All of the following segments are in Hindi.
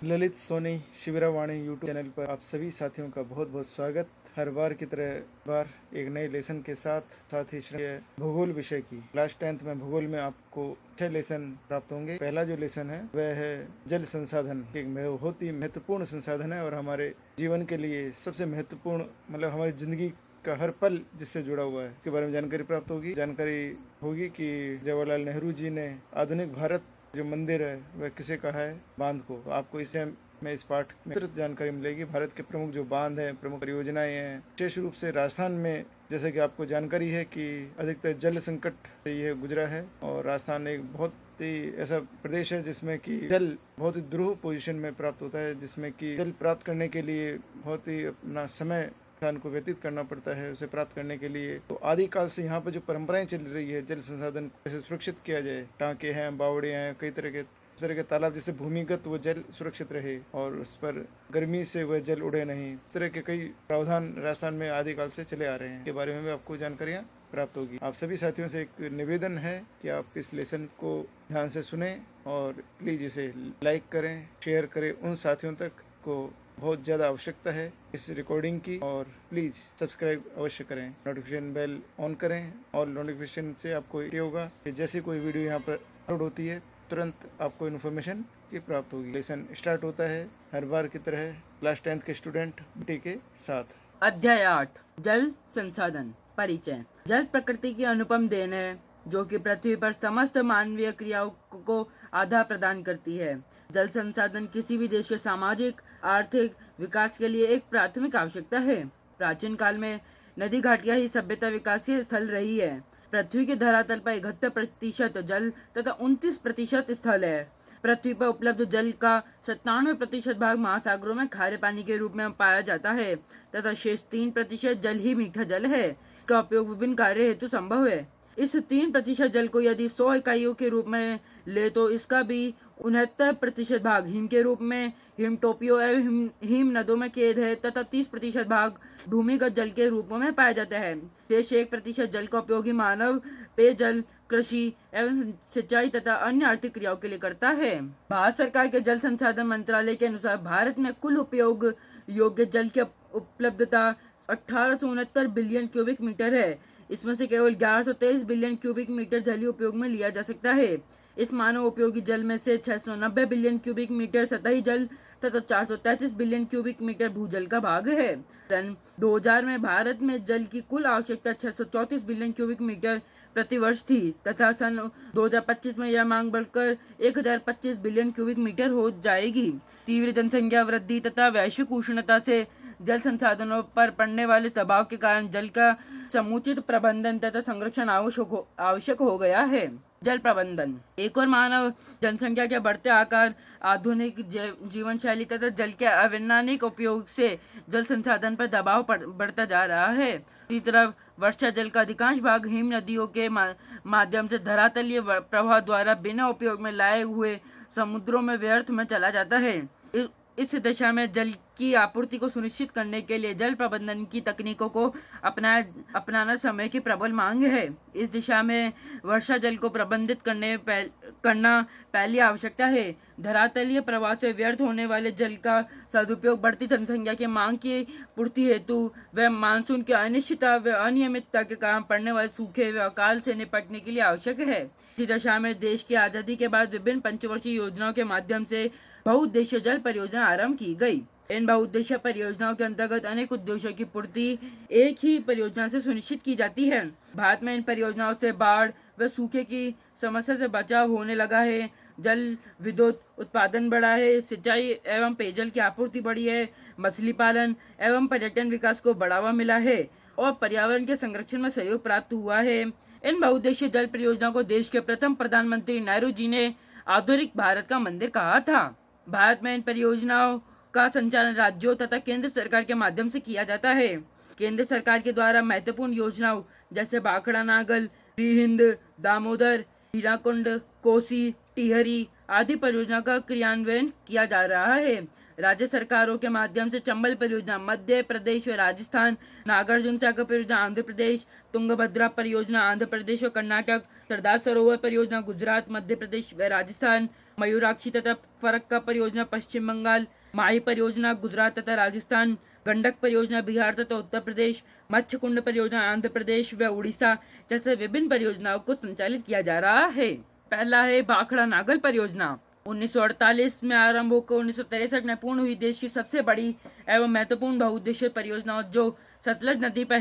ललित सोनी शिविरावाणी यूट्यूब चैनल पर आप सभी साथियों का बहुत बहुत स्वागत। हर बार की तरह बार एक नए लेसन के साथ ही भूगोल विषय की क्लास 10th में भूगोल में आपको 6 लेसन प्राप्त होंगे। पहला जो लेसन है वह है जल संसाधन। एक बहुत ही महत्वपूर्ण संसाधन है और हमारे जीवन के लिए सबसे महत्वपूर्ण, मतलब हमारी जिंदगी का हर पल जिससे जुड़ा हुआ है, इसके बारे में जानकारी प्राप्त होगी। जानकारी होगी कि जवाहरलाल नेहरू जी ने आधुनिक भारत जो मंदिर है वह किसे कहा है, बांध को। आपको इससे में इस पाठ में विस्तृत जानकारी मिलेगी। भारत के प्रमुख जो बांध हैं, प्रमुख परियोजनाएं हैं, विशेष रूप से राजस्थान में जैसे कि आपको जानकारी है कि अधिकतर जल संकट से यह गुजरा है और राजस्थान एक बहुत ही ऐसा प्रदेश है जिसमें कि जल बहुत ही दुरूह पोजीशन में प्राप्त होता है, जिसमें कि जल प्राप्त करने के लिए बहुत ही अपना समय इंसान को व्यतीत करना पड़ता है उसे प्राप्त करने के लिए। तो आदिकाल से यहाँ पर जो परंपराएं चल रही है, जल संसाधन कैसे सुरक्षित किया जाए, टाँके हैं, बावड़े हैं, कई तरह के तालाब, जैसे भूमिगत वो जल सुरक्षित रहे और उस पर गर्मी से वह जल उड़े नहीं, इस तरह के कई प्रावधान राजस्थान में आदिकाल से चले आ रहे हैं, के बारे में भी आपको जानकारियाँ प्राप्त होगी। आप सभी साथियों से एक निवेदन है कि आप इस लेसन को ध्यान से सुने और प्लीज इसे लाइक करें, शेयर करें उन साथियों तक को बहुत ज़्यादा आवश्यकता है इस रिकॉर्डिंग की। और प्लीज़ सब्सक्राइब अवश्य करें, नोटिफिकेशन बेल ऑन करें और नोटिफिकेशन से आपको ये होगा कि जैसे कोई वीडियो यहाँ पर अपलोड होती है तुरंत आपको इन्फॉर्मेशन की प्राप्त होगी। लेसन स्टार्ट होता है हर बार की तरह क्लास 10th के स्टूडेंट बेटी के साथ। अध्याय 8 जल संसाधन परिचय। जल प्रकृति की अनुपम देन है जो कि पृथ्वी पर समस्त मानवीय क्रियाओं को आधार प्रदान करती है। जल संसाधन किसी भी देश के सामाजिक आर्थिक विकास के लिए एक प्राथमिक आवश्यकता है। प्राचीन काल में नदी घाटियां ही सभ्यता विकास के स्थल रही है। पृथ्वी के धरातल पर 71% जल तथा 29% स्थल है। पृथ्वी पर उपलब्ध जल का 97% भाग महासागरों में खारे पानी के रूप में पाया जाता है तथा शेष 3% जल ही मीठा जल है। इसका उपयोग विभिन्न कार्य हेतु संभव है। इस 3% जल को यदि 100 इकाइयों के रूप में ले तो इसका भी 69% भाग हिम के रूप में हिम टोपियों एवं हिम नदों में कैद है तथा 30% भाग भूमिगत जल के रूप में पाया जाता है। शेष 1% जल का उपयोग ही मानव पेयजल, कृषि एवं सिंचाई तथा अन्य आर्थिक क्रियाओं के लिए करता है। भारत सरकार के जल संसाधन मंत्रालय के अनुसार भारत में कुल उपयोग योग्य जल की उपलब्धता 1869 बिलियन क्यूबिक मीटर है। इसमें से केवल 1123 बिलियन क्यूबिक मीटर जलीय उपयोग में लिया जा सकता है। इस मानव उपयोगी जल में से 690 बिलियन क्यूबिक मीटर सतही जल तथा 433 बिलियन क्यूबिक मीटर भूजल का भाग है। सन 2000 में भारत में जल की कुल आवश्यकता 634 बिलियन क्यूबिक मीटर प्रति वर्ष थी तथा सन 2025 में यह मांग बढ़कर 1025 बिलियन क्यूबिक मीटर हो जाएगी। तीव्र जनसंख्या वृद्धि तथा वैश्विक उष्णता से जल संसाधनों पर पड़ने वाले दबाव के कारण जल का समुचित प्रबंधन तथा संरक्षण आवश्यक हो गया है। जल प्रबंधन एक और मानव जनसंख्या के बढ़ते आकार, आधुनिक जीवन शैली तथा जल के अवैज्ञानिक उपयोग से जल संसाधन पर दबाव बढ़ता जा रहा है। दूसरी तरफ वर्षा जल का अधिकांश भाग हिम नदियों के माध्यम से धरातलीय प्रवाह द्वारा बिना उपयोग में लाए हुए समुद्रों में व्यर्थ में चला जाता है। इस दिशा में जल की आपूर्ति को सुनिश्चित करने के लिए जल प्रबंधन की तकनीकों को अपनाना समय की प्रबल मांग है। इस दिशा में वर्षा जल को प्रबंधित करना पहली आवश्यकता है। धरातलीय प्रवाह से व्यर्थ होने वाले जल का सदुपयोग बढ़ती जनसंख्या की मांग की पूर्ति हेतु व मानसून की अनिश्चितता व अनियमितता के कारण पड़ने वाले सूखे व अकाल से निपटने के लिए आवश्यक है। इसी दशा में देश की आजादी के बाद विभिन्न पंचवर्षीय योजनाओं के माध्यम से बहुउद्देशीय जल परियोजना आरंभ की गई। इन बहुउद्देशीय परियोजनाओं के अंतर्गत अनेक उद्देश्यों की पूर्ति एक ही परियोजना से सुनिश्चित की जाती है। भारत में इन परियोजनाओं से बाढ़ व सूखे की समस्या से बचाव होने लगा है। जल विद्युत उत्पादन बढ़ा है, सिंचाई एवं पेयजल की आपूर्ति बढ़ी है, मछली पालन एवं पर्यटन विकास को बढ़ावा मिला है और पर्यावरण के संरक्षण में सहयोग प्राप्त हुआ है। इन बहुउद्देशीय जल परियोजनाओं को देश के प्रथम प्रधानमंत्री नेहरू जी ने आधुनिक भारत का मंदिर कहा था। भारत में इन परियोजनाओं का संचालन राज्यों तथा केंद्र सरकार के माध्यम से किया जाता है। केंद्र सरकार के द्वारा महत्वपूर्ण योजनाओं जैसे भाखड़ा नागल, हिंद, दामोदर, हीराकुंड, कोसी, टिहरी आदि परियोजना का क्रियान्वयन किया जा रहा है। राज्य सरकारों के माध्यम से चंबल परियोजना मध्य प्रदेश व राजस्थान, नागार्जुन सागर परियोजना आंध्र प्रदेश, तुंगभद्रा परियोजना आंध्र प्रदेश व कर्नाटक, सरदार सरोवर परियोजना गुजरात, मध्य प्रदेश व राजस्थान, मयूराक्षी तथा फरक्का परियोजना पश्चिम बंगाल, माही परियोजना गुजरात तथा राजस्थान, गंडक परियोजना बिहार तथा उत्तर प्रदेश, मत्स्य कुंड परियोजना आंध्र प्रदेश व उड़ीसा जैसे विभिन्न परियोजनाओं को संचालित किया जा रहा है। पहला है भाखड़ा नागल परियोजना। 1948 में आरंभ होकर 1963 में पूर्ण हुई देश की सबसे बड़ी एवं महत्वपूर्ण बहुउद्देशीय परियोजना जो सतलज नदी पर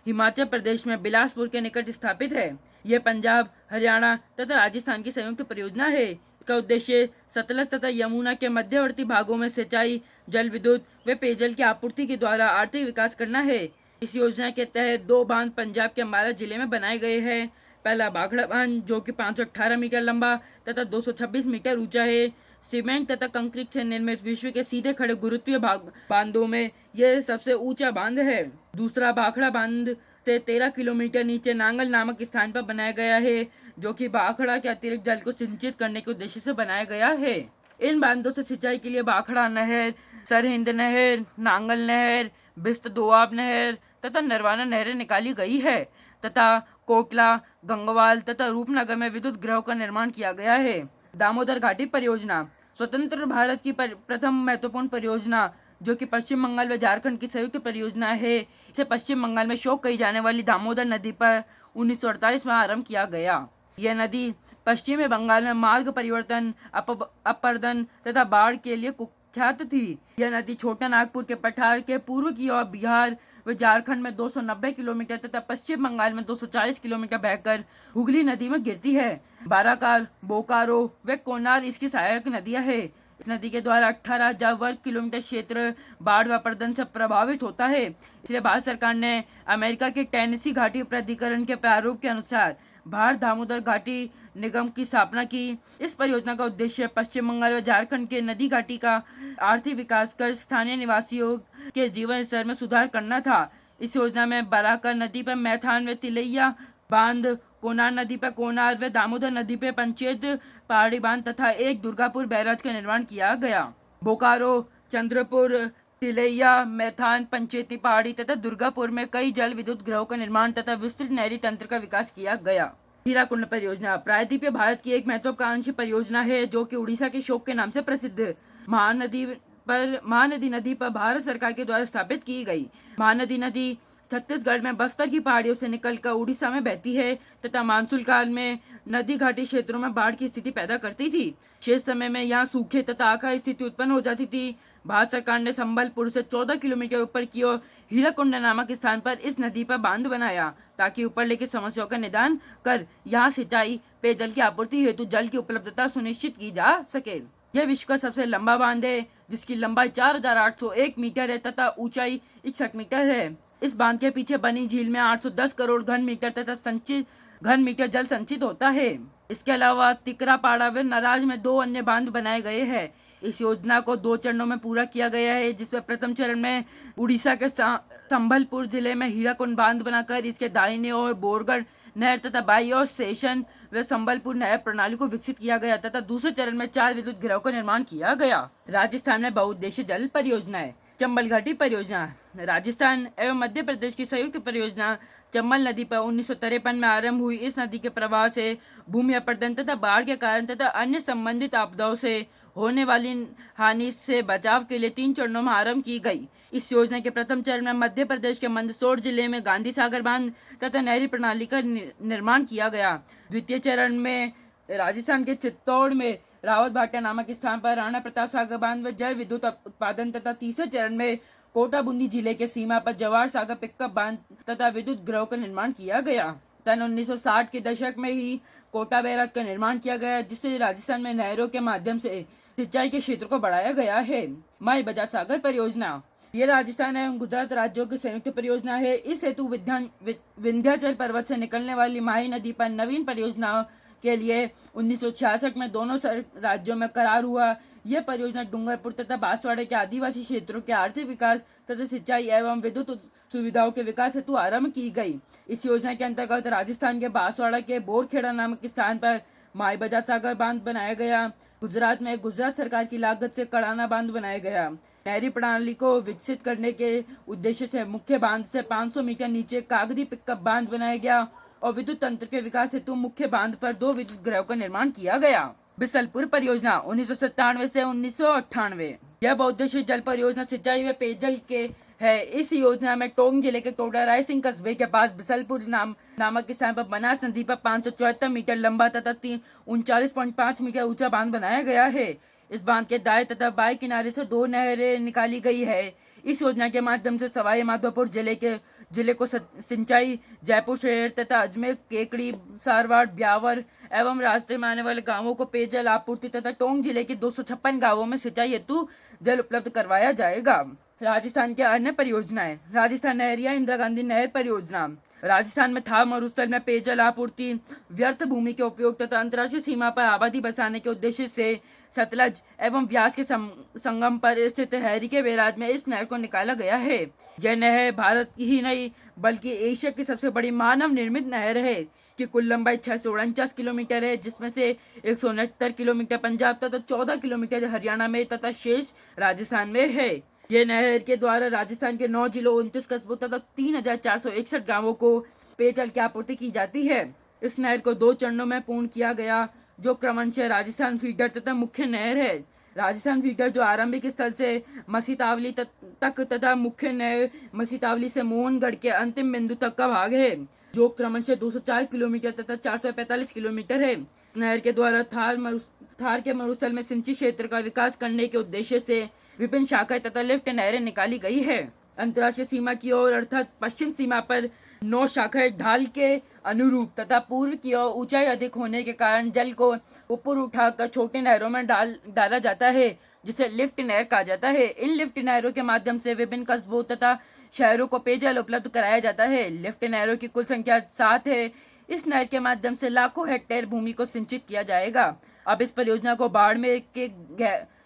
हिमाचल प्रदेश में बिलासपुर के निकट स्थापित है। यह पंजाब, हरियाणा तथा राजस्थान की संयुक्त परियोजना है। इसका उद्देश्य सतलज तथा यमुना के मध्यवर्ती भागों में सिंचाई, जल विद्युत व पेयजल की आपूर्ति के द्वारा आर्थिक विकास करना है। इस योजना के तहत 2 बांध पंजाब के अम्बाला जिले में बनाए गए हैं। पहला भाखड़ा बांध जो कि 518 मीटर लंबा तथा 226 मीटर ऊंचा है। सीमेंट तथा कंक्रीट से निर्मित विश्व के सीधे खड़े गुरुत्वीय बांधों में यह सबसे ऊंचा बांध है। दूसरा भाखड़ा बांध से 13 किलोमीटर नीचे नांगल नामक स्थान पर बनाया गया है, जो कि भाखड़ा के अतिरिक्त जल को सिंचित करने के उद्देश्य से बनाया गया है। इन बांधों से सिंचाई के लिए भाखड़ा नहर, सरहिंद नहर, नांगल नहर, बिस्त दोआब नहर तथा नरवाना नहरें निकाली गई है तथा कोटला, गंगवाल तथा रूपनगर में विद्युत गृहों का निर्माण किया गया है। दामोदर घाटी परियोजना स्वतंत्र भारत की प्रथम महत्वपूर्ण परियोजना जो कि पश्चिम बंगाल व झारखंड की संयुक्त परियोजना है। इसे पश्चिम बंगाल में शोक कही जाने वाली दामोदर नदी पर 1948 में आरंभ किया गया। यह नदी पश्चिमी बंगाल में मार्ग परिवर्तन, अपरदन तथा बाढ़ के लिए कुख्यात थी। यह नदी छोटा नागपुर के पठार के पूर्व की ओर बिहार व झारखंड में 290 किलोमीटर तथा पश्चिम बंगाल में 240 किलोमीटर बहकर हुगली नदी में गिरती है। बाराकाल, बोकारो व कोनार इसकी सहायक नदियां है। इस नदी के द्वारा 18,000 वर्ग किलोमीटर क्षेत्र बाढ़ व अपरदन से प्रभावित होता है। इसलिए भारत सरकार ने अमेरिका के टेनेसी घाटी प्राधिकरण के प्रारूप के अनुसार भारत दामोदर घाटी निगम की स्थापना की। इस परियोजना का उद्देश्य पश्चिम बंगाल व झारखंड के नदी घाटी का आर्थिक विकास कर स्थानीय निवासियों के जीवन स्तर में सुधार करना था। इस योजना में बराकर नदी पर मैथान व तिलैया बांध, कोनार नदी पर कोनार व दामोदर नदी पर पंचेत पहाड़ी बांध तथा एक दुर्गापुर बैराज का निर्माण किया गया। बोकारो, चंद्रपुर, तिलैया, मैथान, पंचेती पहाड़ी तथा दुर्गापुर में कई जल विद्युत गृहों का निर्माण तथा विस्तृत नहरी तंत्र का विकास किया गया। हीराकुंड परियोजना प्रायद्वीपीय भारत की एक महत्वाकांक्षी परियोजना है जो कि उड़ीसा के शोक के नाम से प्रसिद्ध है। महानदी नदी पर भारत सरकार के द्वारा स्थापित की गई। महानदी नदी छत्तीसगढ़ में बस्तर की पहाड़ियों से निकलकर उड़ीसा में बहती है तथा मानसून काल में नदी घाटी क्षेत्रों में बाढ़ की स्थिति पैदा करती थी। शेष समय में यहाँ सूखे तथा अकाल स्थिति उत्पन्न हो जाती थी। भारत सरकार ने संबलपुर से 14 किलोमीटर ऊपर की ओर हीराकुंड नामक स्थान पर इस नदी पर बांध बनाया ताकि ऊपर लिखित समस्याओं का निदान कर यहाँ सिंचाई, पेयजल की आपूर्ति हेतु जल की उपलब्धता सुनिश्चित की जा सके। यह विश्व का सबसे लंबा बांध है जिसकी लंबाई 4,801 मीटर है तथा ऊंचाई 61 मीटर है। इस बांध के पीछे बनी झील में 810 करोड़ घन मीटर तथा संचित घन मीटर जल संचित होता है। इसके अलावा तिकरापाड़ा व नराज में 2 अन्य बांध बनाए गए हैं। इस योजना को 2 चरणों में पूरा किया गया है, जिसमें प्रथम चरण में उड़ीसा के संबलपुर जिले में हीराकुंड बांध बनाकर इसके दाहिने ओर बोरगढ़ नहर तथा बाई ओर सेशन व संबलपुर नहर प्रणाली को विकसित किया गया तथा दूसरे चरण में 4 विद्युत गृहों का निर्माण किया गया। राजस्थान में बहुउद्देशीय जल परियोजनाएं चंबल घाटी परियोजना राजस्थान एवं मध्य प्रदेश की संयुक्त परियोजना चंबल नदी पर 1953 में आरंभ हुई। इस नदी के प्रवाह से भूमि अपरदन तथा बाढ़ के कारण तथा अन्य संबंधित आपदाओं से होने वाली हानि से बचाव के लिए 3 चरणों में आरंभ की गई। इस योजना के प्रथम चरण में मध्य प्रदेश के मंदसौर जिले में गांधी सागर बांध तथा नहरी प्रणाली का निर्माण किया गया। द्वितीय चरण में राजस्थान के चित्तौड़ में रावत भाटा नामक स्थान पर राणा प्रताप सागर बांध व जल विद्युत उत्पादन तथा तीसरे चरण में कोटा बूंदी जिले के सीमा पर जवाहर सागर पिकअप बांध तथा विद्युत गृहों का निर्माण किया गया। सन 1960 के दशक में ही कोटा बैराज का निर्माण किया गया जिससे राजस्थान में नहरों के माध्यम से सिंचाई के क्षेत्र को बढ़ाया गया है। माई बजाज सागर परियोजना ये राजस्थान एवं गुजरात राज्यों की संयुक्त परियोजना है। इस हेतु विंध्याचल पर्वत से निकलने वाली माही नदी पर नवीन परियोजना के लिए 1966 में दोनों राज्यों में करार हुआ। यह परियोजना डूंगरपुर तथा बांसवाड़ा के आदिवासी क्षेत्रों के आर्थिक विकास तथा सिंचाई एवं विद्युत सुविधाओं के विकास हेतु आरंभ की गई। इस योजना के अंतर्गत राजस्थान के बांसवाड़ा के बोरखेड़ा नामक स्थान पर माई बजाज सागर बांध बनाया गया। गुजरात में गुजरात सरकार की लागत से कड़ाना बांध बनाया गया। नहरी प्रणाली को विकसित करने के उद्देश्य से मुख्य बांध से 500 मीटर नीचे कागदी पिकअप बांध बनाया गया और विद्युत तंत्र के विकास हेतु मुख्य बांध पर 2 विद्युत गृहों का निर्माण किया गया। बिसलपुर परियोजना 1997 से 1998। यह बहुउद्देशीय जल परियोजना सिंचाई व पेयजल के है। इस योजना में टोंक जिले के टोडा रायसिंह कस्बे के पास बिसलपुर नामक स्थान पर बनास नदी पर 574 मीटर लंबा तथा 39.5 मीटर ऊंचा बांध बनाया गया है। इस बांध के दाएं तथा बाएं किनारे से 2 नहरें निकाली गई है। इस योजना के माध्यम से सवाई माधोपुर जिले को सिंचाई, जयपुर शहर तथा अजमेर, केकड़ी, सारवाड़, ब्यावर एवं रास्ते में आने वाले गांवों को पेयजल आपूर्ति तथा टोंक जिले के 256 गांवों में सिंचाई हेतु जल उपलब्ध करवाया जाएगा। राजस्थान के अन्य परियोजनाएं। राजस्थान नहरिया इंदिरा गांधी नहर परियोजना। राजस्थान में थार मरुस्थल में पेयजल आपूर्ति, व्यर्थ भूमि के उपयोग तथा अंतर्राष्ट्रीय सीमा पर आबादी बसाने के उद्देश्य से सतलज एवं ब्यास के संगम पर स्थित हैरी के बैराज में इस नहर को निकाला गया है। यह नहर भारत की ही नहीं बल्कि एशिया की सबसे बड़ी मानव निर्मित नहर है कि कुल लंबाई 649 किलोमीटर है, जिसमें से 169 किलोमीटर पंजाब तथा 14 किलोमीटर हरियाणा में तथा शेष राजस्थान में है। ये नहर के द्वारा राजस्थान के 9 जिलों, 29 कस्बों तथा 3461 गांवों को पेयजल की आपूर्ति की जाती है। इस नहर को 2 चरणों में पूर्ण किया गया, जो क्रमशः राजस्थान फीडर तथा मुख्य नहर है। राजस्थान फीडर जो आरंभिक स्थल से मसीतावली तक तथा मुख्य नहर मसीतावली से मोहनगढ़ के अंतिम बिंदु तक का भाग है, जो क्रमशः 204 किलोमीटर तथा 445 किलोमीटर है। नहर के द्वारा थार के मरुस्थल में सिंचित क्षेत्र का विकास करने के उद्देश्य से विभिन्न शाखाएं तथा लिफ्ट नहरें निकाली गई है। अंतर्राष्ट्रीय सीमा की ओर अर्थात पश्चिम सीमा पर 9 शाखाएं ढाल के अनुरूप तथा पूर्व की ओर ऊंचाई अधिक होने के कारण जल को ऊपर उठाकर छोटे नहरों में डाला जाता है, जिसे लिफ्ट नहर कहा जाता है। इन लिफ्ट नहरों के माध्यम से विभिन्न कस्बों तथा शहरों को पेयजल उपलब्ध कराया जाता है। लिफ्ट नहरों की कुल संख्या 7 है। इस नहर के माध्यम से लाखों हेक्टेयर भूमि को सिंचित किया जाएगा। अब इस परियोजना को बाड़मेर के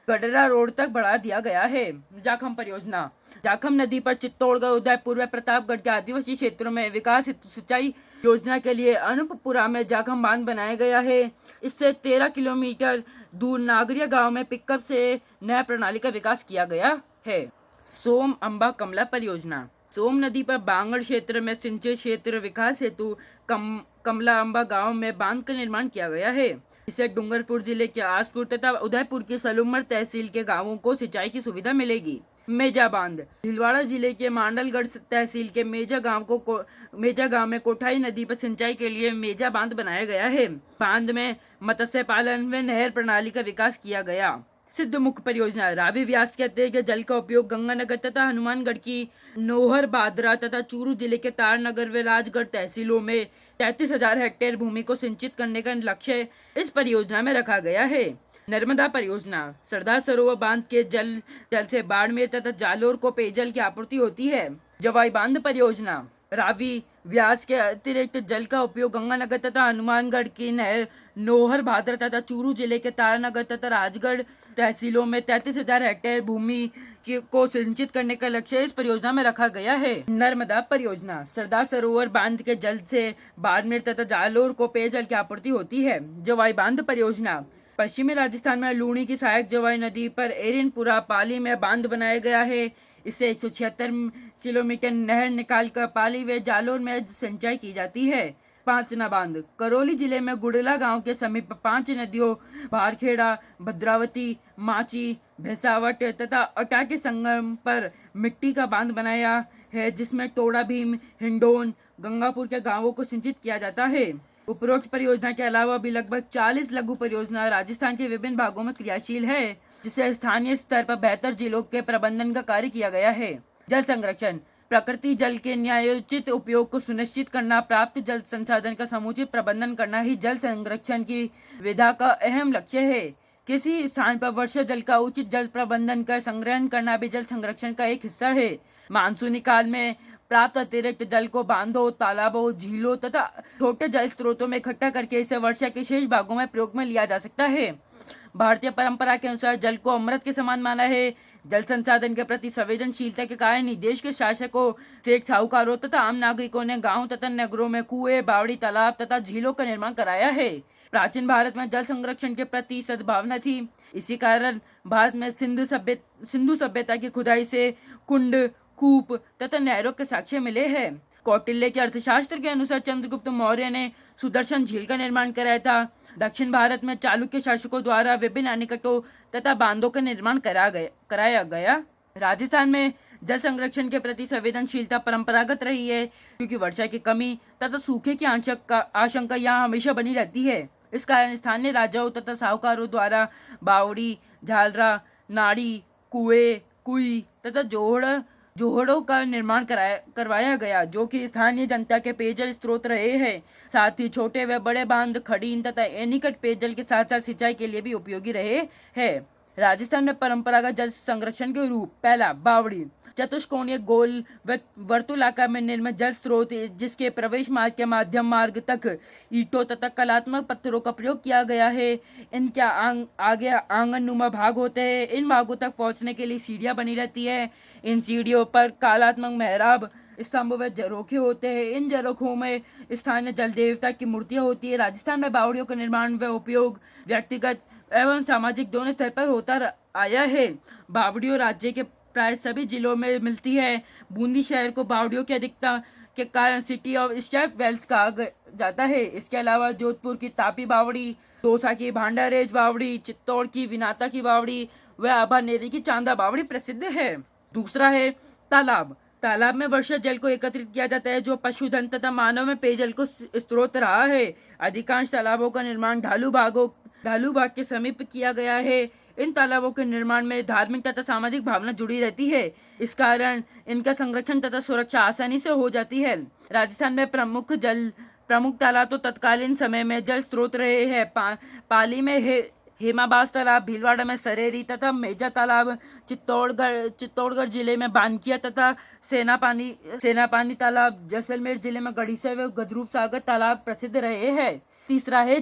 गडरा रोड तक बढ़ा दिया गया है। जाखम परियोजना। जाखम नदी पर चित्तौड़गढ़, उदयपुर व प्रतापगढ़ के आदिवासी क्षेत्रों में विकास हेतु सिंचाई योजना के लिए अनूपपुरा में जाखम बांध बनाया गया है। इससे 13 किलोमीटर दूर नागरिया गांव में पिकअप से नया प्रणाली का विकास किया गया है। सोम अंबा कमला परियोजना। सोम नदी पर बांगड़ क्षेत्र में सिंचित क्षेत्र विकास हेतु कमला अंबा गांव में बांध का निर्माण किया गया है। इससे डूंगरपुर जिले के आसपुर तथा उदयपुर की सलूमर तहसील के गांवों को सिंचाई की सुविधा मिलेगी। मेजा बांध। भीलवाड़ा जिले के मांडलगढ़ तहसील के मेजा गांव में कोठाई नदी पर सिंचाई के लिए मेजा बांध बनाया गया है। बांध में मत्स्य पालन व नहर प्रणाली का विकास किया गया। सिद्ध मुख परियोजना। रावी व्यास के अतिरिक्त जल का उपयोग गंगानगर तथा हनुमानगढ़ की नोहर, बादरा तथा चूरू जिले के तारनगर व राजगढ़ तहसीलों में 33,000 हेक्टेयर भूमि को सिंचित करने का लक्ष्य इस परियोजना में रखा गया है। नर्मदा परियोजना। सरदार सरोवर बांध के जल से बाड़मेर तथा जालोर को पेयजल की आपूर्ति होती है। जवाई बांध परियोजना। रावी व्यास के अतिरिक्त जल का उपयोग गंगानगर तथा हनुमानगढ़ की नहर, नोहर, भादरा तथा चूरू जिले के तारनगर तथा राजगढ़ तहसीलों में 33,000 हेक्टेयर भूमि को सिंचित करने का लक्ष्य इस परियोजना में रखा गया है। नर्मदा परियोजना। सरदार सरोवर बांध के जल से बाड़मेर तथा जालोर को पेयजल की आपूर्ति होती है। जवाई बांध परियोजना। पश्चिमी राजस्थान में लूणी की सहायक जवाई नदी पर एरिनपुरा पाली में बांध बनाया गया है। इससे 176 किलोमीटर नहर निकालकर पाली व जालोर में सिंचाई की जाती है। पांचना बांध। करौली जिले में गुड़ला गांव के समीप 5 नदियों भारखेड़ा, भद्रावती, माची, भैसावट तथा अटा के संगम पर मिट्टी का बांध बनाया है, जिसमें टोड़ा भीम, हिंडोन, गंगापुर के गांवों को सिंचित किया जाता है। उपरोक्त परियोजना के अलावा भी लगभग 40 लघु परियोजना राजस्थान के विभिन्न भागों में क्रियाशील है, जिससे स्थानीय स्तर पर बेहतर जिलों के प्रबंधन का कार्य किया गया है। जल संरक्षण। प्रकृति जल के न्यायोचित उपयोग को सुनिश्चित करना, प्राप्त जल संसाधन का समुचित प्रबंधन करना ही जल संरक्षण की विधा का अहम लक्ष्य है। किसी स्थान पर वर्षा जल का उचित जल प्रबंधन कर संग्रहण करना भी जल संरक्षण का एक हिस्सा है। मानसूनी काल में प्राप्त अतिरिक्त जल को बांधों, तालाबों, झीलों तथा छोटे जल स्रोतों में इकट्ठा करके इसे वर्षा के शेष भागों में प्रयोग में लिया जा सकता है। भारतीय परंपरा के अनुसार जल को अमृत के समान माना है। जल संसाधन के प्रति संवेदनशीलता के कारण ही देश के शासकों, सेठ साहूकारों तथा आम नागरिकों ने गांव तथा नगरों में कुएं, बावड़ी, तालाब तथा झीलों का निर्माण कराया है। प्राचीन भारत में जल संरक्षण के प्रति सद्भावना थी। इसी कारण भारत में सिंधु सभ्यता की खुदाई से कुंड, कूप तथा नहरों के साक्ष्य मिले हैं। कौटिल्य के अर्थशास्त्र के अनुसार चंद्रगुप्त मौर्य ने सुदर्शन झील का निर्माण कराया था। दक्षिण भारत में चालुक्य शासकों द्वारा विभिन्न अणिकटों तथा बांधों का निर्माण कराया गया। राजस्थान में जल संरक्षण के प्रति संवेदनशीलता परंपरागत रही है, क्योंकि वर्षा की कमी तथा सूखे की आशंका यहाँ हमेशा बनी रहती है। इस कारण स्थानीय राजाओं तथा साहूकारों द्वारा बावड़ी, झालरा, नाड़ी, कुएं, कुई तथा जोहड़ों का निर्माण करवाया गया, जो कि स्थानीय जनता के पेयजल स्रोत रहे हैं। साथ ही छोटे व बड़े बांध, खड़ीन तथा एनीकट पेयजल के साथ साथ सिंचाई के लिए भी उपयोगी रहे हैं। राजस्थान में परंपरागत जल संरक्षण के रूप: पहला, बावड़ी, चतुष्कोणीय गोल वर्तुलाकार में निर्मित जल स्रोत, जिसके प्रवेश मार्ग के माध्यम मार्ग तक ईंटों तथा कलात्मक पत्थरों का प्रयोग किया गया है। इनके आगे आंगननुमा भाग होते हैं। इन भागों तक पहुंचने के लिए सीढ़ियां बनी रहती है। इन सीढ़ियों पर कलात्मक मेहराब, स्तंभ व झरोखे होते हैं। इन झरोखों में स्थानीय जल देवता की मूर्तियां होती है। राजस्थान में बावड़ियों का निर्माण व उपयोग व्यक्तिगत एवं सामाजिक दोनों स्तर पर होता आया है। बावड़ियों राज्य के प्राय सभी जिलों में मिलती है। बूंदी शहर को बावड़ियों की अधिकता के कारण सिटी ऑफ स्टेप वेल्स कहा जाता है। इसके अलावा जोधपुर की तापी बावड़ी, दौसा की भांडारेज बावड़ी, चित्तौड़ की विनाता की बावड़ी व अभानेरी की चांदा बावड़ी प्रसिद्ध है। दूसरा है तालाब। तालाब में वर्षा जल को एकत्रित किया जाता है, जो पशुधन तथा मानव में पेयजल को स्रोत रहा है। अधिकांश तालाबों का निर्माण ढालू भाग के समीप किया गया है। इन तालाबों के निर्माण में धार्मिक तथा सामाजिक भावना जुड़ी रहती है। इस कारण इनका संरक्षण तथा सुरक्षा आसानी से हो जाती है। राजस्थान में प्रमुख तालाब तो तत्कालीन समय में जल स्रोत रहे हैं। पाली में हेमाबास तालाब, भीलवाड़ा में सरेरी तथा मेजा तालाब, चित्तौड़गढ़ जिले में बानकिया तथा सेनापानी तालाब, जैसलमेर जिले में गढ़ीसा व गजरूप सागर तालाब प्रसिद्ध रहे हैं। तीसरा है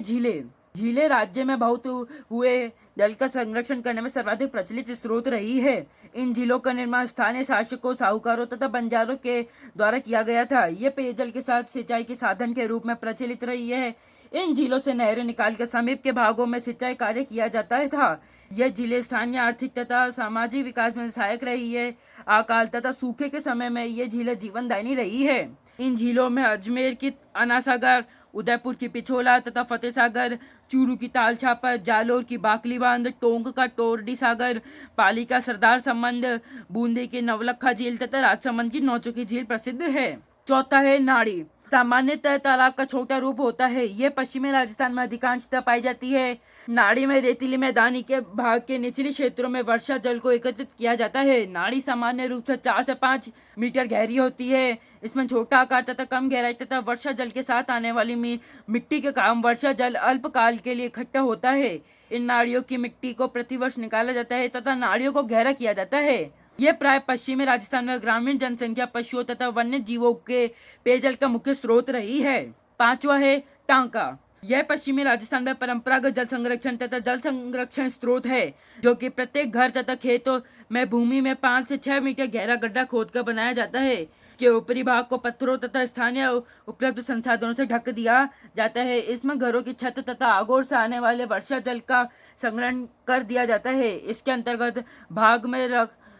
झीलें राज्य में बहुत हुए जल का संरक्षण करने में सर्वाधिक प्रचलित स्रोत रही है। इन झीलों का निर्माण स्थानीय शासकों, साहूकारों तथा बंजारों के द्वारा किया गया था। ये पेयजल के साथ सिंचाई के साधन के रूप में प्रचलित रही है। इन झीलों से नहरें निकालकर समीप के भागों में सिंचाई कार्य किया जाता था। यह झीलें स्थानीय आर्थिक तथा सामाजिक विकास में सहायक रही है। अकाल तथा सूखे के समय में ये झीलें जीवनदायिनी रही है। इन झीलों में अजमेर की अनासागर, उदयपुर की पिछोला तथा फतेह सागर, चूरू की ताल छापर, जालोर की बाकली बांध, टोंक का टोरडी सागर, पाली का सरदार संबंध, बूंदी की नवलखा झील तथा राजसमंद की नौचुकी झील प्रसिद्ध है। चौथा है नाड़ी। सामान्यतः तालाब का छोटा रूप होता है। ये पश्चिमी राजस्थान में अधिकांशतः पाई जाती है। नाड़ी में रेतीली मैदानी के भाग के निचले क्षेत्रों में वर्षा जल को एकत्रित किया जाता है। नाड़ी सामान्य रूप से 4 से 5 मीटर गहरी होती है। इसमें छोटा आकार तथा कम गहराई तथा वर्षा जल के साथ आने वाली मिट्टी के कारण वर्षा जल अल्पकाल के लिए इकट्ठा होता है। इन नाड़ियों की मिट्टी को प्रतिवर्ष निकाला जाता है तथा नाड़ियों को गहरा किया जाता है। यह प्राय पश्चिमी राजस्थान में ग्रामीण जनसंख्या, पशुओं तथा वन्य जीवों के पेयजल का मुख्य स्रोत रही है। पांचवा है टांका। यह पश्चिमी राजस्थान में परंपरागत जल संरक्षण तथा जल संरक्षण स्रोत है, जो कि प्रत्येक घर तथा खेतों में भूमि में 5 से 6 मीटर गहरा गड्ढा खोदकर बनाया जाता है। के ऊपरी भाग को पत्थरों तथा स्थानीय उपलब्ध संसाधनों से ढक दिया जाता है। इसमें घरों की छत तथा आगोर से आने वाले वर्षा जल का संग्रहण कर दिया जाता है। इसके अंतर्गत भाग में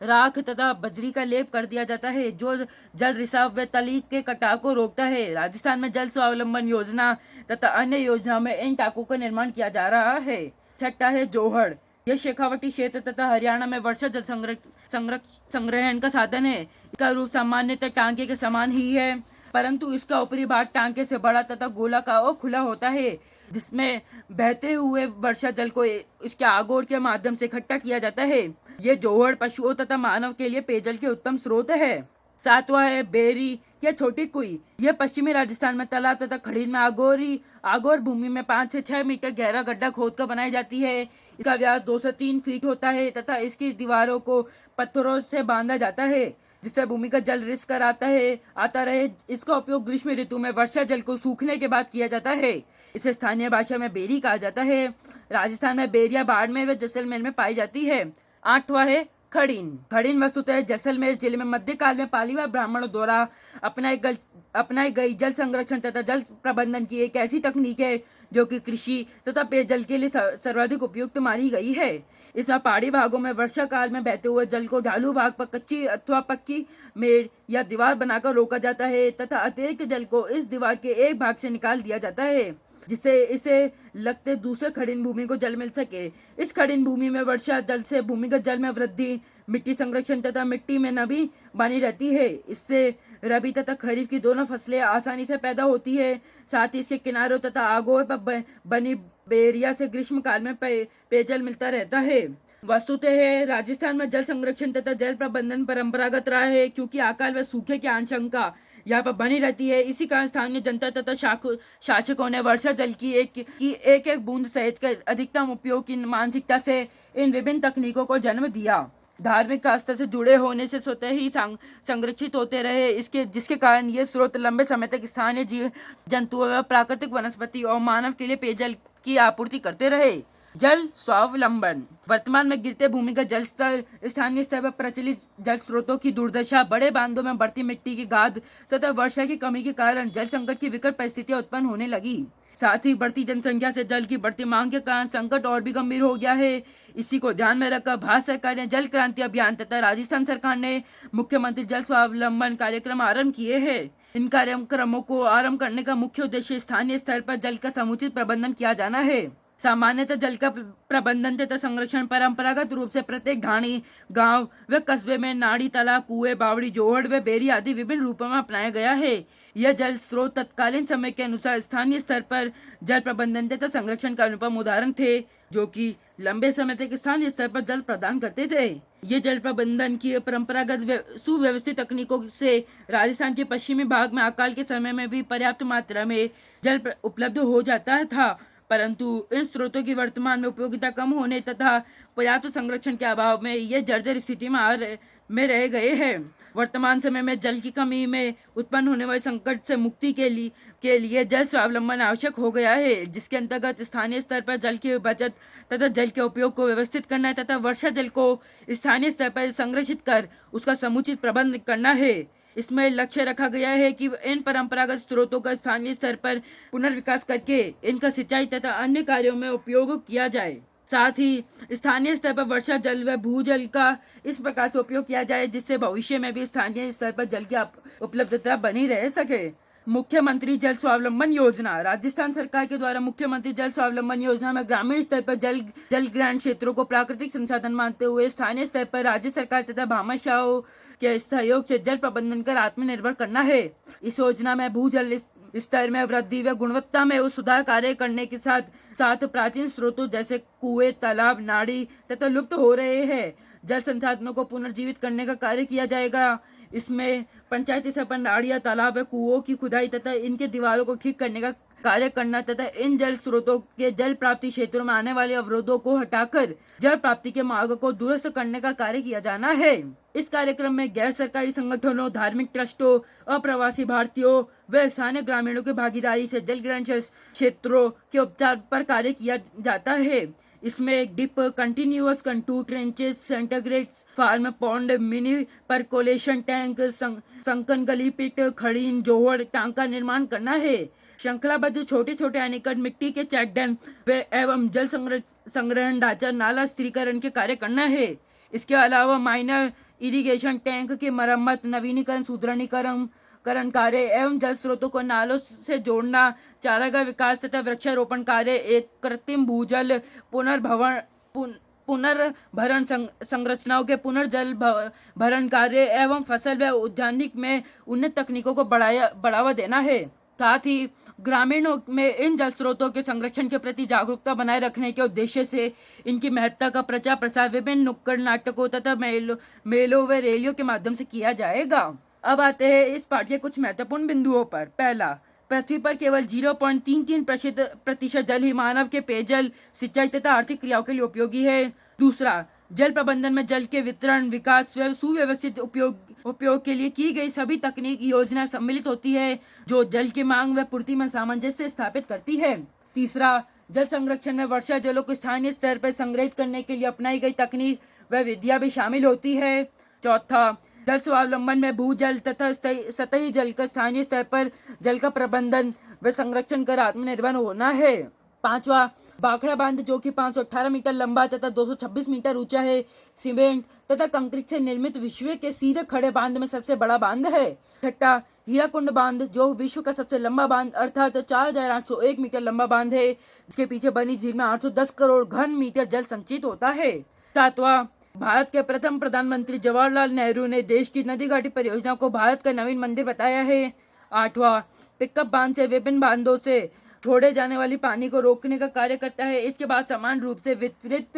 राख तथा बजरी का लेप कर दिया जाता है, जो जल रिसाव व तली के कटाव को रोकता है। राजस्थान में जल स्वावलंबन योजना तथा अन्य योजनाओं में इन टाकों का निर्माण किया जा रहा है। छठा है जोहड़। यह शेखावटी क्षेत्र तथा हरियाणा में वर्षा जल संग्रहण का साधन है। इसका रूप सामान्यतः टांके के समान ही है, परंतु इसका ऊपरी भाग टांके से बड़ा तथा गोलाकार और खुला होता है, जिसमें बहते हुए वर्षा जल को इसके आगोर के माध्यम से इकट्ठा किया जाता है। ये जोहड़ पशुओं तथा मानव के लिए पेयजल के उत्तम स्रोत है। सातवां है बेरी या छोटी कुई। यह पश्चिमी राजस्थान में तालाब तथा खड़ीन में आगोर भूमि में 5 से 6 मीटर गहरा गड्ढा खोदकर बनाई जाती है। इसका व्यास 2 से 3 फीट होता है तथा इसकी दीवारों को पत्थरों से बांधा जाता है, जिससे भूमि का जल रिस कर आता रहे। इसका उपयोग ग्रीष्म ऋतु में वर्षा जल को सूखने के बाद किया जाता है। इसे स्थानीय भाषा में बेरी कहा जाता है। राजस्थान में बेरिया बाड़मेर व जैसलमेर में पाई जाती है। आठवां है खड़ीन वस्तुतः जैसलमेर जिले में मध्यकाल में पाली व ब्राह्मणों द्वारा अपनाई गई जल संरक्षण तथा जल प्रबंधन की एक ऐसी तकनीक है जो कि कृषि तथा पेयजल के लिए सर्वाधिक उपयुक्त मानी गई है। इसमें पहाड़ी भागों में वर्षा काल में बहते हुए जल को ढालू भाग पर कच्ची अथवा पक्की मेड़ या दीवार बनाकर रोका जाता है तथा अतिरिक्त जल को इस दीवार के एक भाग से निकाल दिया जाता है, जिससे इसे लगते दूसरे खड़िन भूमि को जल मिल सके। इस खड़िन भूमि में वर्षा जल से भूमिगत जल में वृद्धि, मिट्टी संरक्षण तथा मिट्टी में नमी बनी रहती है। इससे रबी तथा खरीफ की दोनों फसलें आसानी से पैदा होती है। साथ ही इसके किनारों तथा आगों पर बनी बेरिया से ग्रीष्म काल में पेयजल मिलता रहता है। वस्तुतः राजस्थान में जल संरक्षण तथा जल प्रबंधन परंपरागत रहा है, क्योंकि अकाल व सूखे की आशंका यहाँ पर बनी रहती है। इसी कारण स्थानीय जनता तथा शासकों ने वर्षा जल की एक बूंद सहित कर अधिकतम उपयोग की मानसिकता से इन विभिन्न तकनीकों को जन्म दिया। धार्मिक आस्था से जुड़े होने से स्वतः ही संरक्षित होते रहे, जिसके कारण ये स्रोत लंबे समय तक स्थानीय जीव जंतुओं व प्राकृतिक वनस्पति और मानव के लिए पेयजल की आपूर्ति करते रहे। जल स्वावलंबन। वर्तमान में गिरते भूमिगत जल स्तर, स्थानीय स्तर पर प्रचलित जल स्रोतों की दुर्दशा, बड़े बांधों में बढ़ती मिट्टी की गाद तथा वर्षा की कमी के कारण जल संकट की विकट परिस्थितियां उत्पन्न होने लगी। साथ ही बढ़ती जनसंख्या से जल की बढ़ती मांग के कारण संकट और भी गंभीर हो गया है। इसी को ध्यान में रखकर भारत सरकार ने जल क्रांति अभियान तथा राजस्थान सरकार ने मुख्यमंत्री जल स्वावलंबन कार्यक्रम आरम्भ किए हैं। इन कार्यक्रमों को आरम्भ करने का मुख्य उद्देश्य स्थानीय स्तर पर जल का समुचित प्रबंधन किया जाना है। सामान्यतः जल का प्रबंधन तथा संरक्षण परंपरागत रूप से प्रत्येक ढाणी, गांव व कस्बे में नाड़ी, तालाब, कुएं, बावड़ी, जोहड़ व बेरी आदि विभिन्न रूपों में अपनाया गया है। यह जल स्रोत तत्कालीन समय के अनुसार स्थानीय स्तर पर जल प्रबंधन तथा संरक्षण का अनुपम उदाहरण थे, जो कि लंबे समय तक स्थानीय स्तर पर जल प्रदान करते थे। ये जल प्रबंधन की परंपरागत सुव्यवस्थित तकनीकों से राजस्थान के पश्चिमी भाग में अकाल के समय में भी पर्याप्त मात्रा में जल उपलब्ध हो जाता था, परंतु इन स्रोतों की वर्तमान में उपयोगिता कम होने तथा पर्याप्त संरक्षण के अभाव में ये जर्जर स्थिति में रह गए हैं। वर्तमान समय में जल की कमी में उत्पन्न होने वाले संकट से मुक्ति के लिए जल स्वावलंबन आवश्यक हो गया है, जिसके अंतर्गत स्थानीय स्तर पर जल की बचत तथा जल के उपयोग को व्यवस्थित करना है तथा वर्षा जल को स्थानीय स्तर पर संरक्षित कर उसका समुचित प्रबंध करना है। इसमें लक्ष्य रखा गया है कि इन परंपरागत स्रोतों का स्थानीय स्तर पर पुनर्विकास करके इनका सिंचाई तथा अन्य कार्यों में उपयोग किया जाए। साथ ही स्थानीय स्तर पर वर्षा जल व भूजल का इस प्रकार से उपयोग किया जाए जिससे भविष्य में भी स्थानीय स्तर पर जल की उपलब्धता बनी रह सके। मुख्यमंत्री जल स्वावलंबन योजना। राजस्थान सरकार के द्वारा मुख्यमंत्री जल स्वावलंबन योजना में ग्रामीण स्तर पर जल ग्रहण क्षेत्रों को प्राकृतिक संसाधन मानते हुए स्थानीय स्तर पर राज्य सरकार तथा भामाशाहों के सहयोग से जल प्रबंधन कर आत्मनिर्भर करना है। इस योजना में भूजल स्तर में वृद्धि व गुणवत्ता में सुधार कार्य करने के साथ प्राचीन स्रोतों जैसे कुएं, तालाब, नाड़ी तथा लुप्त हो रहे हैं जल संसाधनों को पुनर्जीवित करने का कार्य किया जाएगा। इसमें पंचायती स्तर पर नाड़ियां, तालाब व कुओं की खुदाई तथा इनके दीवारों को ठीक करने का कार्य करना तथा इन जल स्रोतों के जल प्राप्ति क्षेत्रों में आने वाले अवरोधों को हटाकर जल प्राप्ति के मार्ग को दुरुस्त करने का कार्य किया जाना है। इस कार्यक्रम में गैर सरकारी संगठनों, धार्मिक ट्रस्टों, अप्रवासी भारतीयों व स्थानीय ग्रामीणों की भागीदारी से जल ग्रहण क्षेत्रों के उपचार पर कार्य किया जाता है। इसमें dip, continuous contour trenches, centigrade farm pond, mini percolation tank, sunken gully pit, खड़ीन, जोहड़ टांग का निर्माण करना है। श्रृंखलाबद्ध छोटे छोटे अनिकट मिट्टी के चेक डैम एवं जल संग्रहण ढांचा, नाला स्थिरीकरण के कार्य करना है। इसके अलावा माइनर इरिगेशन टैंक की मरम्मत, नवीनीकरण, सुदृढ़ीकरण कार्य एवं जल स्रोतों को नालों से जोड़ना, चारागाह विकास तथा वृक्षारोपण कार्य, एक कृत्रिम भूजल पुनर्भरण संरचनाओं के पुनर्जल भरण कार्य एवं फसल व उद्यानिक में उन्नत तकनीकों को बढ़ावा देना है। साथ ही ग्रामीणों में इन जल स्रोतों के संरक्षण के प्रति जागरूकता बनाए रखने के उद्देश्य से इनकी महत्ता का प्रचार प्रसार विभिन्न नुक्कड़ नाटकों तथा मेलों व रैलियों के माध्यम से किया जाएगा। अब आते हैं इस पाठ के कुछ महत्वपूर्ण बिंदुओं पर। पहला, पृथ्वी पर केवल 0.33% जल ही मानव के पेयजल, सिंचाई तथा आर्थिक क्रियाओं के लिए उपयोगी है। दूसरा, जल प्रबंधन में जल के वितरण, विकास व सुव्यवस्थित उपयोग के लिए की गई सभी तकनीक योजना सम्मिलित होती है जो जल की मांग व पूर्ति में सामंजस्य स्थापित करती है। तीसरा, जल संरक्षण में वर्षा जलों को स्थानीय स्तर पर संग्रहित करने के लिए अपनाई गई तकनीक व विधियां भी शामिल होती है। चौथा, जल स्वावलंबन में भूजल तथा सतही जल का स्थानीय स्तर पर जल का प्रबंधन व संरक्षण कर आत्मनिर्भर होना है। 5वां, भाखड़ा बांध जो कि 518 मीटर लंबा तथा 226 मीटर ऊंचा है, सीमेंट तथा कंक्रीट से निर्मित विश्व के सीधे खड़े बांध में सबसे बड़ा बांध है। 6, हीराकुंड बांध जो विश्व का सबसे लंबा बांध अर्थात 4801 मीटर लंबा बांध है, जिसके पीछे बनी झील में 810 करोड़ घन मीटर जल संचित होता है। 7वां, भारत के प्रथम प्रधानमंत्री जवाहरलाल नेहरू ने देश की नदी घाटी परियोजना को भारत का नवीन मंदिर बताया है। 8वां, पिकअप बांध से विभिन्न बांधों से छोड़े जाने वाली पानी को रोकने का कार्य करता है, इसके बाद समान रूप से वितरित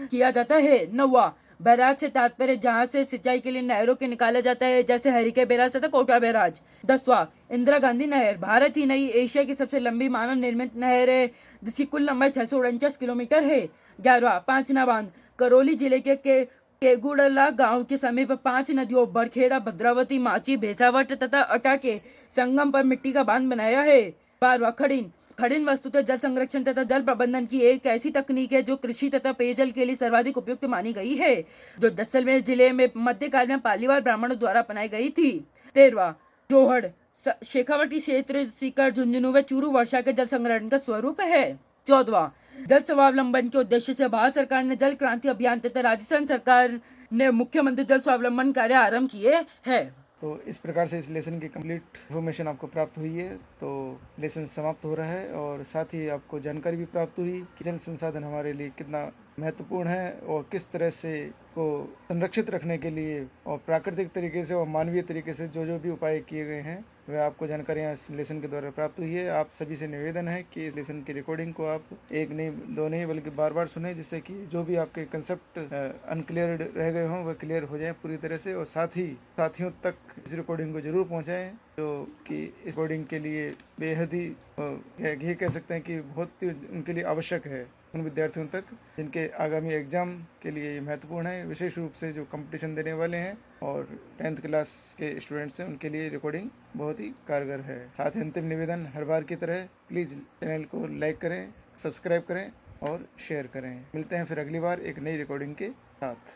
किया जाता है। 9वां, बैराज से तात्पर्य जहां से सिंचाई के लिए नहरों के निकाला जाता है, जैसे हरिके बैराज तथा कोटा बैराज। 10वां, इंदिरा गांधी नहर भारत ही नहीं एशिया की सबसे लंबी मानव निर्मित नहर है, जिसकी कुल लंबाई 649 किलोमीटर है। 11वां, पांचना बांध करौली जिले के केगुड़ला गांव के समीप 5 नदियों बरखेड़ा, भद्रावती, माची, भेसावट तथा अटा के संगम पर मिट्टी का बांध बनाया है। 12वां, खड़िन वस्तुतः जल संरक्षण तथा जल प्रबंधन की एक ऐसी तकनीक है जो कृषि तथा पेयजल के लिए सर्वाधिक उपयुक्त मानी गई है, जो जैसलमेर जिले में मध्यकाल में पालीवाल ब्राह्मणों द्वारा अपनाई गई थी। 13वां, जोहड़ शेखावटी क्षेत्र सीकर, झुंझुनू व चूरू वर्षा के जल संग्रहण का स्वरूप है। 14वां, जल स्वावलंबन के उद्देश्य से भारत सरकार ने जल क्रांति अभियान तथा राजस्थान सरकार ने मुख्यमंत्री जल स्वावलंबन कार्य आरंभ किए हैं। तो इस प्रकार से इस लेसन की कंप्लीट इन्फॉर्मेशन आपको प्राप्त हुई है। तो लेसन समाप्त हो रहा है और साथ ही आपको जानकारी भी प्राप्त हुई कि जल संसाधन हमारे लिए कितना महत्वपूर्ण है और किस तरह से को संरक्षित रखने के लिए और प्राकृतिक तरीके से और मानवीय तरीके से जो भी उपाय किए गए हैं वह आपको जानकारियाँ इस लेसन के द्वारा प्राप्त हुई है। आप सभी से निवेदन है कि इस लेसन की रिकॉर्डिंग को आप एक नहीं, दो नहीं, बल्कि बार बार सुने, जिससे कि जो भी आपके कंसेप्ट अनक्लियर रह गए हों वह क्लियर हो जाए पूरी तरह से, और साथ ही साथियों तक इस रिकॉर्डिंग को जरूर पहुँचाएँ, जो कि इस रिकॉर्डिंग के लिए बेहद ही ये कह सकते हैं कि बहुत ही उनके लिए आवश्यक है, उन विद्यार्थियों तक जिनके आगामी एग्जाम के लिए ये महत्वपूर्ण है, विशेष रूप से जो कंपटीशन देने वाले हैं और 10th क्लास के स्टूडेंट्स हैं, उनके लिए रिकॉर्डिंग बहुत ही कारगर है। साथ ही अंतिम निवेदन हर बार की तरह प्लीज़ चैनल को लाइक करें, सब्सक्राइब करें और शेयर करें। मिलते हैं फिर अगली बार एक नई रिकॉर्डिंग के साथ।